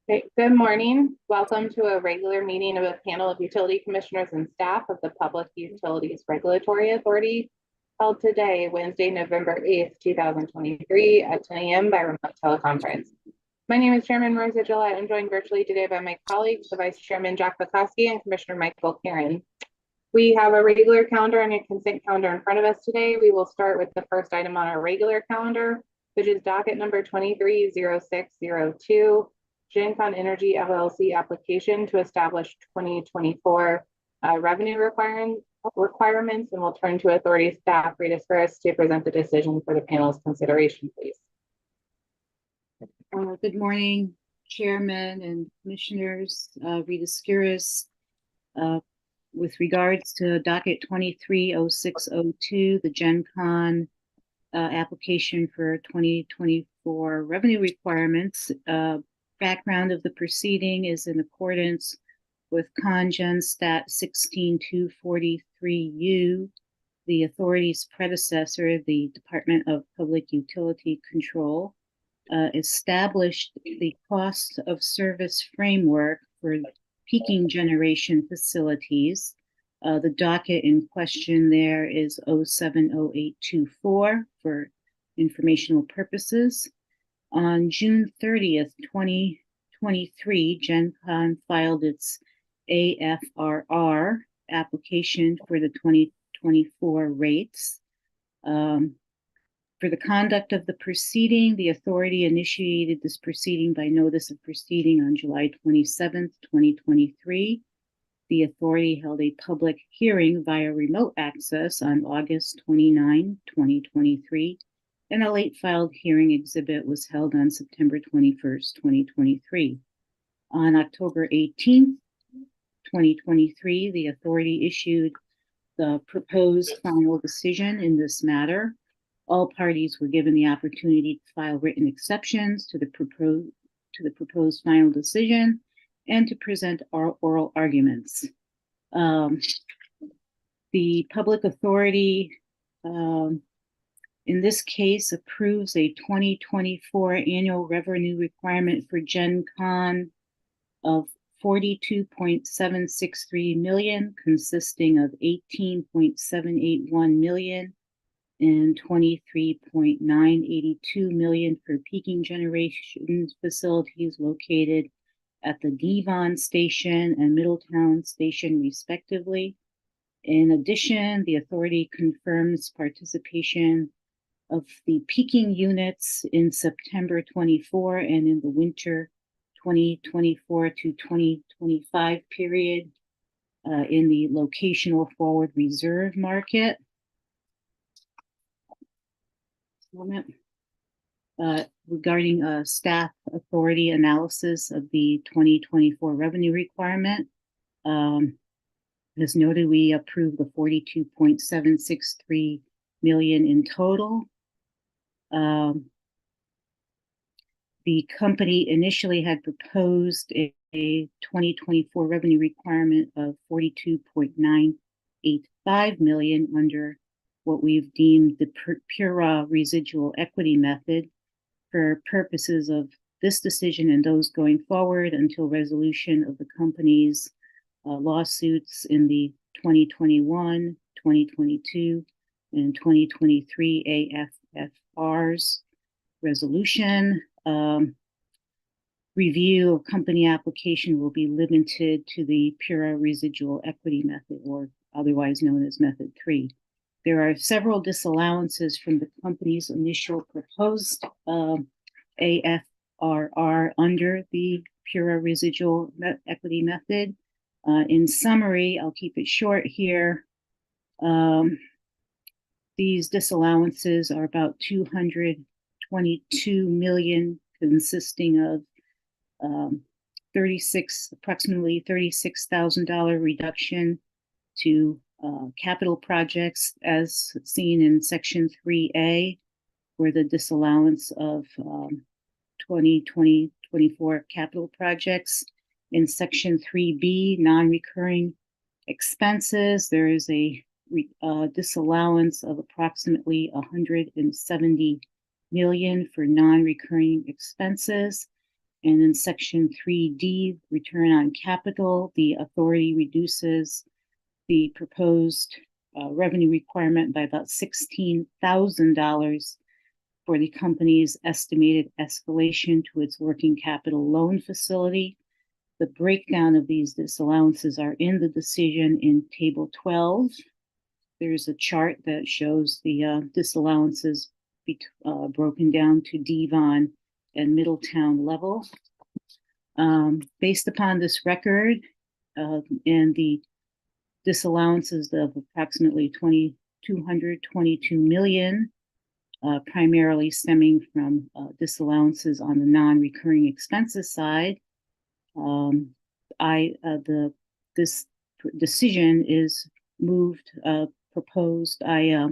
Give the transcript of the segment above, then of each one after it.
Okay, good morning. Welcome to a regular meeting of a panel of utility commissioners and staff of the Public Utilities Regulatory Authority held today, Wednesday, November 8th, 2023 at 10 a.m. by remote teleconference. My name is Chairman Marissa Gillette. I'm joined virtually today by my colleagues, the Vice Chairman Jack Bukowski and Commissioner Michael Karen. We have a regular calendar and a consent calendar in front of us today. We will start with the first item on our regular calendar, which is docket number 230602. GenCon Energy LLC application to establish 2024 revenue requirements, and we'll turn to authority staff Rita Scaris to present the decision for the panel's consideration, please. Good morning, Chairman and Commissioners. Rita Scaris. With regards to docket 230602, the GenCon application for 2024 revenue requirements. Background of the proceeding is in accordance with Congen Stat 16243U, the authority's predecessor, the Department of Public Utility Control, established the cost of service framework for peaking generation facilities. The docket in question there is 070824 for informational purposes. On June 30th, 2023, GenCon filed its AFRR application for the 2024 rates. For the conduct of the proceeding, the authority initiated this proceeding by notice of proceeding on July 27th, 2023. The authority held a public hearing via remote access on August 29, 2023, and a late filed hearing exhibit was held on September 21st, 2023. On October 18th, 2023, the authority issued the proposed final decision in this matter. All parties were given the opportunity to file written exceptions to the proposed final decision and to present oral arguments. The public authority, in this case, approves a 2024 annual revenue requirement for GenCon of $42.763 million, consisting of $18.781 million and $23.982 million for peaking generation facilities located at the Devon Station and Middletown Station, respectively. In addition, the authority confirms participation of the peaking units in September 24 and in the winter 2024 to 2025 period in the locational forward reserve market. Regarding staff authority analysis of the 2024 revenue requirement. As noted, we approved the $42.763 million in total. The company initially had proposed a 2024 revenue requirement of $42.985 million under what we've deemed the PURA residual equity method for purposes of this decision and those going forward until resolution of the company's lawsuits in the 2021, 2022, and 2023 AFFRs resolution. Review of company application will be limited to the PURA residual equity method, or otherwise known as Method 3. There are several disallowances from the company's initial proposed AFRR under the PURA residual equity method. In summary, I'll keep it short here. These disallowances are about $222 million, consisting of approximately $36,000 reduction to capital projects as seen in Section 3A for the disallowance of 2024 capital projects. In Section 3B, non-recurring expenses, there is a disallowance of approximately $170 million for non-recurring expenses. And in section 3D, return on capital, the authority reduces the proposed revenue requirement by about $16,000 for the company's estimated escalation to its working capital loan facility. The breakdown of these disallowances are in the decision in table 12. There's a chart that shows the disallowances broken down to Devon and Middletown level. Based upon this record and the disallowances of approximately 222 million, primarily stemming from disallowances on the non-recurring expenses side, this decision is proposed. I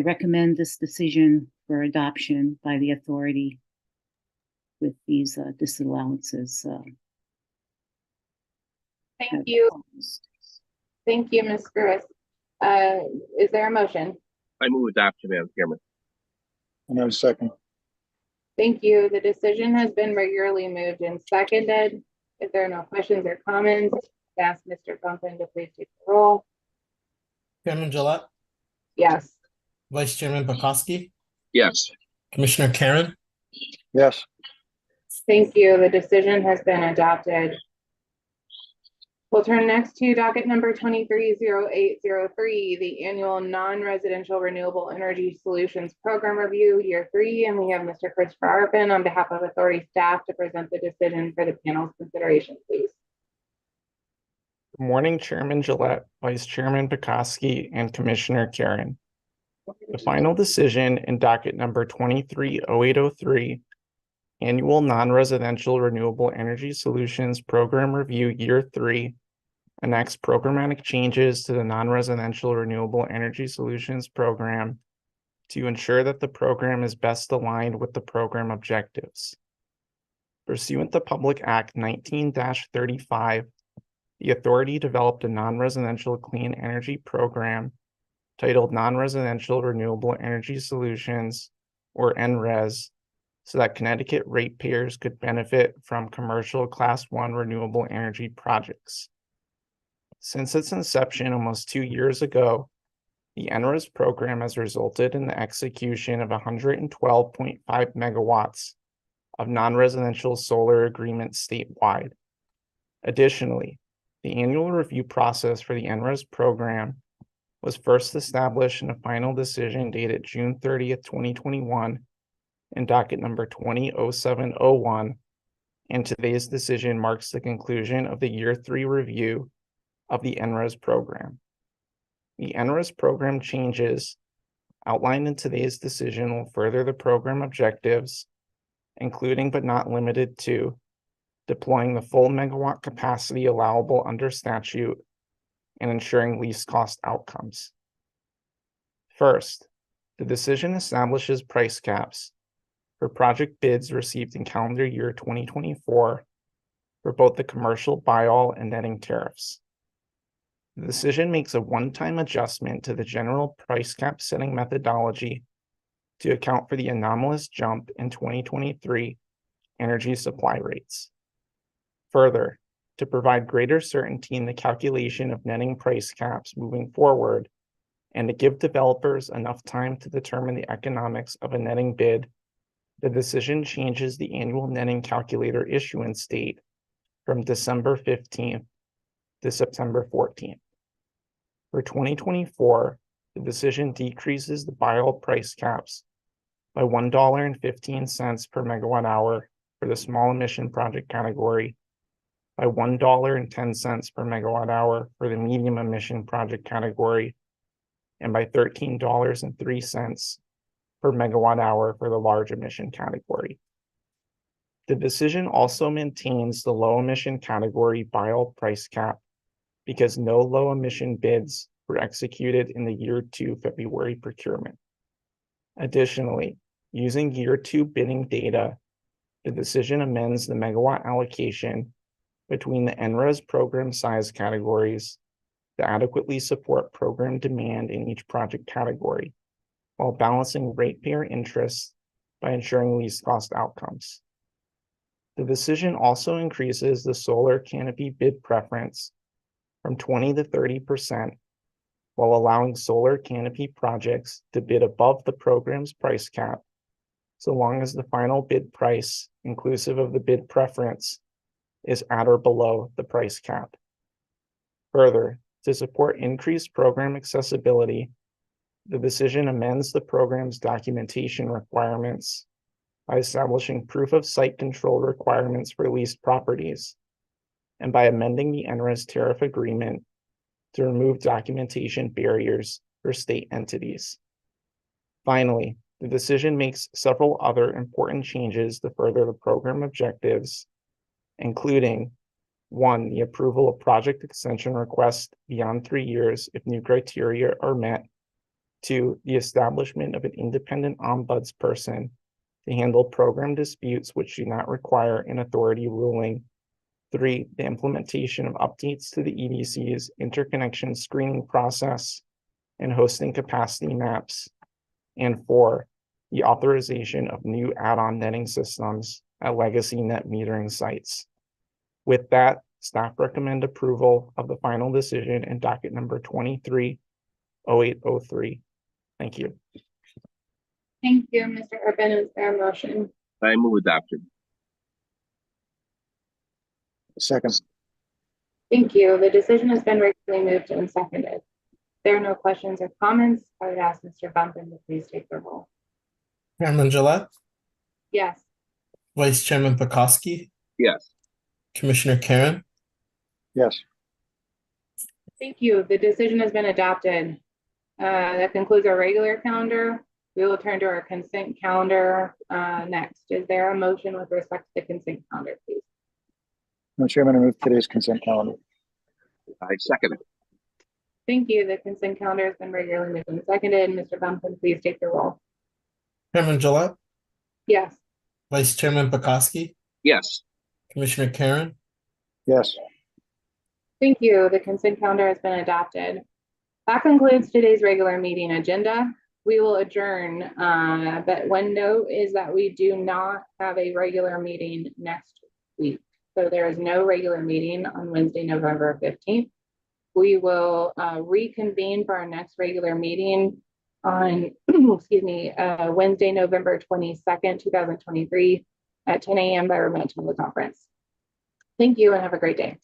recommend this decision for adoption by the authority with these disallowances. Thank you. Thank you, Ms. Gruis. Is there a motion? I move adoption, Madam Chairman. And I second. Thank you. The decision has been regularly moved and seconded. If there are no questions or comments, I ask Mr. Duncan to please take the roll. Chairman Gillette, Yes. Vice Chairman Pakoski, Yes. Commissioner Karen, Yes. Thank you. The decision has been adopted. We'll turn next to docket number 230803, the annual non-residential renewable energy solutions program review, year 3. And we have Mr. Christopher Arpin on behalf of authority staff to present the decision for the panel's consideration, please. Good morning, Chairman Gillette, Vice Chairman Pakoski, and Commissioner Karen. The final decision in docket number 230803, Annual Non-Residential Renewable Energy Solutions Program Review Year 3, enacts programmatic changes to the Non-Residential Renewable Energy Solutions Program to ensure that the program is best aligned with the program objectives. Pursuant to Public Act 19-35, the authority developed a non-residential clean energy program titled Non-Residential Renewable Energy Solutions, or NRES, so that Connecticut ratepayers could benefit from commercial Class 1 renewable energy projects. Since its inception almost 2 years ago, the NRES program has resulted in the execution of 112.5 megawatts of non-residential solar agreements statewide. Additionally, the annual review process for the NRES program was first established in a final decision dated June 30th, 2021, in docket number 200701, and today's decision marks the conclusion of the Year 3 review of the NRES program. The NRES program changes outlined in today's decision will further the program objectives, including but not limited to deploying the full megawatt capacity allowable under statute and ensuring least cost outcomes. First, the decision establishes price caps for project bids received in calendar year 2024 for both the commercial buy-all and netting tariffs. The decision makes a one-time adjustment to the general price cap setting methodology to account for the anomalous jump in 2023 energy supply rates. Further, to provide greater certainty in the calculation of netting price caps moving forward, and to give developers enough time to determine the economics of a netting bid, the decision changes the annual netting calculator issuance date from December 15th to September 14th. For 2024, the decision decreases the buy-all price caps by $1.15 per megawatt hour for the small emission project category, by $1.10 per megawatt hour for the medium emission project category, and by $13.03 per megawatt hour for the large emission category. The decision also maintains the low emission category buy-all price cap because no low emission bids were executed in the year 2 February procurement. Additionally, using year 2 bidding data, the decision amends the megawatt allocation between the NRES program size categories to adequately support program demand in each project category, while balancing ratepayer interests by ensuring least cost outcomes. The decision also increases the solar canopy bid preference from 20 to 30%, while allowing solar canopy projects to bid above the program's price cap, so long as the final bid price, inclusive of the bid preference, is at or below the price cap. Further, to support increased program accessibility, the decision amends the program's documentation requirements by establishing proof of site control requirements for leased properties, and by amending the NRES tariff agreement to remove documentation barriers for state entities. Finally, the decision makes several other important changes to further the program objectives, including 1, the approval of project extension requests beyond 3 years if new criteria are met. 2, the establishment of an independent ombudsperson to handle program disputes which do not require an authority ruling. 3, the implementation of updates to the EDC's interconnection screening process and hosting capacity maps. And 4, the authorization of new add-on netting systems at legacy net metering sites. With that, staff recommend approval of the final decision in docket number 230803. Thank you. Thank you, Mr. Urban. Is there a motion? I move adoption. Second. Thank you. The decision has been regularly moved and seconded. If there are no questions or comments, I would ask Mr. Bumpin to please take the roll. Chairman Gillette, Yes. Vice Chairman Pakoski, Yes. Commissioner Karen, Yes. Thank you. The decision has been adopted. That concludes our regular calendar. We will turn to our consent calendar next. Is there a motion with respect to the consent calendar, please? Madam Chairman, I move today's consent calendar. I second it. Thank you. The consent calendar has been regularly moved and seconded. Mr. Bumpin, please take the roll. Chairman Gillette, Yes. Vice Chairman Pakoski, Yes. Commissioner Karen, Yes. Thank you. The consent calendar has been adopted. That concludes today's regular meeting agenda. We will adjourn, but one note is that we do not have a regular meeting next week. So there is no regular meeting on Wednesday, November 15th. We will reconvene for our next regular meeting on, excuse me, Wednesday, November 22nd, 2023 at 10 a.m. by remote teleconference. Thank you and have a great day.